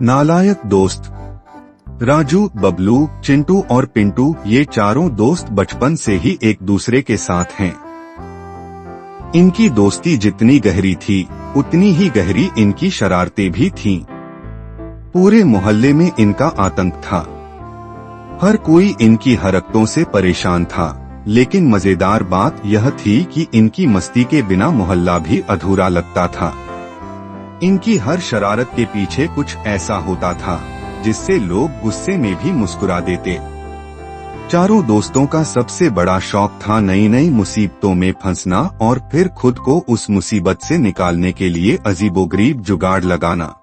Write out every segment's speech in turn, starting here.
नालायक दोस्त। राजू, बबलू, चिंटू और पिंटू ये चारों दोस्त बचपन से ही एक दूसरे के साथ हैं। इनकी दोस्ती जितनी गहरी थी उतनी ही गहरी इनकी शरारतें भी थीं। पूरे मोहल्ले में इनका आतंक था। हर कोई इनकी हरकतों से परेशान था, लेकिन मजेदार बात यह थी कि इनकी मस्ती के बिना मोहल्ला भी अधूरा लगता था। इनकी हर शरारत के पीछे कुछ ऐसा होता था जिससे लोग गुस्से में भी मुस्कुरा देते। चारों दोस्तों का सबसे बड़ा शौक था नई नई मुसीबतों में फंसना और फिर खुद को उस मुसीबत से निकालने के लिए अजीबोगरीब जुगाड़ लगाना।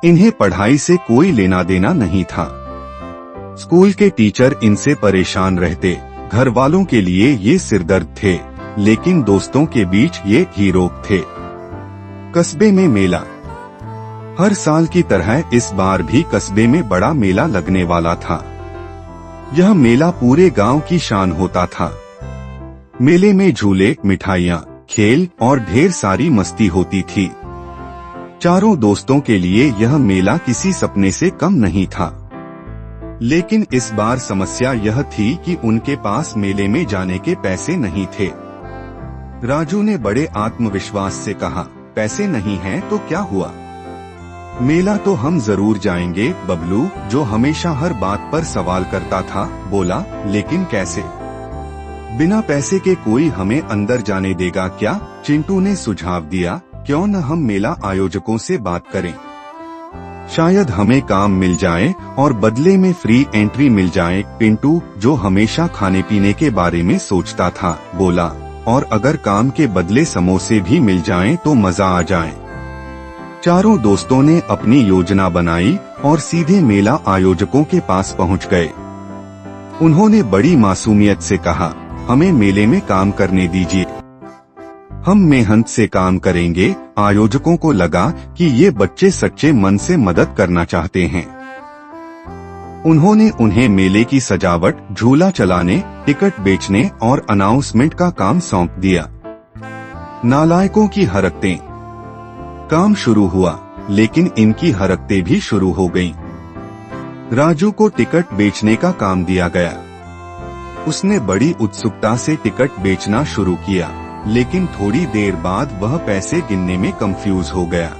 इन्हें पढ़ाई से कोई लेना देना नहीं था। स्कूल के टीचर इनसे परेशान रहते, घर वालों के लिए ये सिरदर्द थे, लेकिन दोस्तों के बीच ये हीरो थे। कस्बे में मेला। हर साल की तरह इस बार भी कस्बे में बड़ा मेला लगने वाला था। यह मेला पूरे गांव की शान होता था। मेले में झूले, मिठाइयाँ, खेल और ढेर सारी मस्ती होती थी। चारों दोस्तों के लिए यह मेला किसी सपने से कम नहीं था। लेकिन इस बार समस्या यह थी कि उनके पास मेले में जाने के पैसे नहीं थे। राजू ने बड़े आत्मविश्वास से कहा, पैसे नहीं हैं तो क्या हुआ, मेला तो हम जरूर जाएंगे। बबलू, जो हमेशा हर बात पर सवाल करता था, बोला, लेकिन कैसे? बिना पैसे के कोई हमें अंदर जाने देगा क्या? चिंटू ने सुझाव दिया, क्यों न हम मेला आयोजकों से बात करें, शायद हमें काम मिल जाए और बदले में फ्री एंट्री मिल जाए। पिंटू, जो हमेशा खाने पीने के बारे में सोचता था, बोला, और अगर काम के बदले समोसे भी मिल जाएं तो मजा आ जाए। चारों दोस्तों ने अपनी योजना बनाई और सीधे मेला आयोजकों के पास पहुंच गए। उन्होंने बड़ी मासूमियत से कहा, हमें मेले में काम करने दीजिए, हम मेहनत से काम करेंगे। आयोजकों को लगा कि ये बच्चे सच्चे मन से मदद करना चाहते हैं। उन्होंने उन्हें मेले की सजावट, झूला चलाने, टिकट बेचने और अनाउंसमेंट का काम सौंप दिया। नालायकों की हरकतें। काम शुरू हुआ, लेकिन इनकी हरकतें भी शुरू हो गईं। राजू को टिकट बेचने का काम दिया गया। उसने बड़ी उत्सुकता से टिकट बेचना शुरू किया, लेकिन थोड़ी देर बाद वह पैसे गिनने में कंफ्यूज हो गया।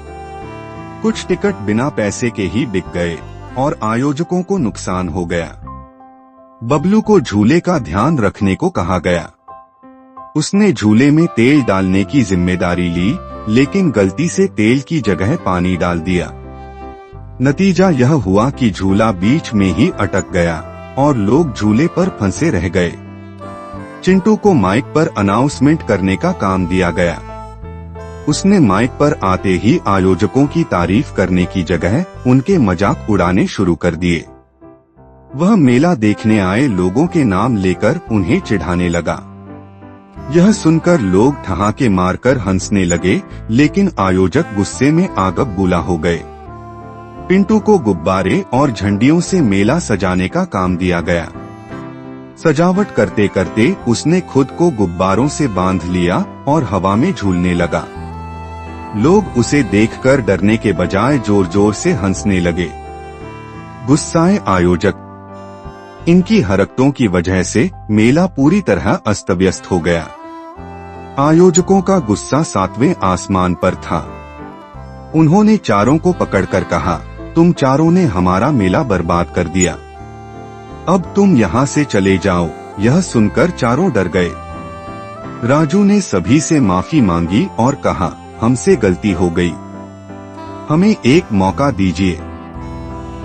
कुछ टिकट बिना पैसे के ही बिक गए और आयोजकों को नुकसान हो गया। बबलू को झूले का ध्यान रखने को कहा गया। उसने झूले में तेल डालने की जिम्मेदारी ली, लेकिन गलती से तेल की जगह पानी डाल दिया। नतीजा यह हुआ कि झूला बीच में ही अटक गया और लोग झूले पर फंसे रह गए। चिंटू को माइक पर अनाउंसमेंट करने का काम दिया गया। उसने माइक पर आते ही आयोजकों की तारीफ करने की जगह उनके मजाक उड़ाने शुरू कर दिए। वह मेला देखने आए लोगों के नाम लेकर उन्हें चिढ़ाने लगा। यह सुनकर लोग ठहाके मारकर हंसने लगे, लेकिन आयोजक गुस्से में आग बबूला हो गए। पिंटू को गुब्बारे और झंडियों से मेला सजाने का काम दिया गया। सजावट करते करते उसने खुद को गुब्बारों से बांध लिया और हवा में झूलने लगा। लोग उसे देखकर डरने के बजाय जोर जोर से हंसने लगे। गुस्साए आयोजक। इनकी हरकतों की वजह से मेला पूरी तरह अस्त व्यस्त हो गया। आयोजकों का गुस्सा 7वें आसमान पर था। उन्होंने चारों को पकड़कर कहा, तुम चारों ने हमारा मेला बर्बाद कर दिया, अब तुम यहाँ से चले जाओ। यह सुनकर चारों डर गए। राजू ने सभी से माफी मांगी और कहा, हमसे गलती हो गई, हमें एक मौका दीजिए,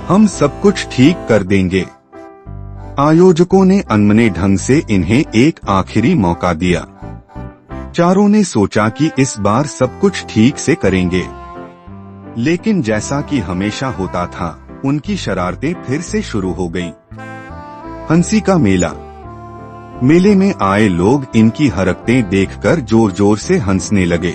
हम सब कुछ ठीक कर देंगे। आयोजकों ने अनमने ढंग से इन्हें एक आखिरी मौका दिया। चारों ने सोचा कि इस बार सब कुछ ठीक से करेंगे, लेकिन जैसा कि हमेशा होता था, उनकी शरारतें फिर से शुरू हो गईं। हंसी का मेला। मेले में आए लोग इनकी हरकतें देखकर जोर जोर से हंसने लगे।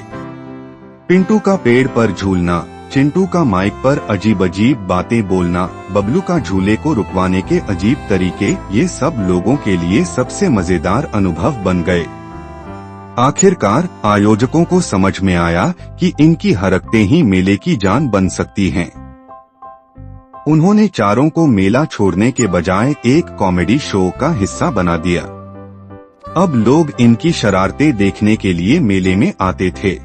पिंटू का पेड़ पर झूलना, चिंटू का माइक पर अजीब अजीब बातें बोलना, बबलू का झूले को रुकवाने के अजीब तरीके, ये सब लोगों के लिए सबसे मजेदार अनुभव बन गए। आखिरकार आयोजकों को समझ में आया कि इनकी हरकतें ही मेले की जान बन सकती हैं। उन्होंने चारों को मेला छोड़ने के बजाय एक कॉमेडी शो का हिस्सा बना दिया। अब लोग इनकी शरारतें देखने के लिए मेले में आते थे।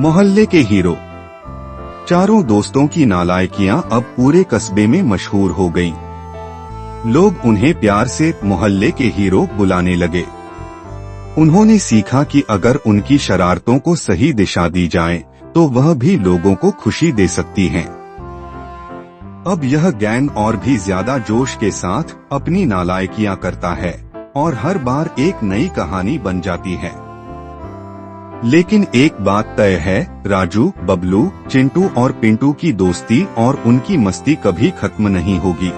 मोहल्ले के हीरो। चारों दोस्तों की नालायकियां अब पूरे कस्बे में मशहूर हो गईं। लोग उन्हें प्यार से मोहल्ले के हीरो बुलाने लगे। उन्होंने सीखा कि अगर उनकी शरारतों को सही दिशा दी जाए तो वह भी लोगों को खुशी दे सकती हैं। अब यह गैंग और भी ज्यादा जोश के साथ अपनी नालायकियां करता है और हर बार एक नई कहानी बन जाती है। लेकिन एक बात तय है, राजू, बबलू, चिंटू और पिंटू की दोस्ती और उनकी मस्ती कभी खत्म नहीं होगी।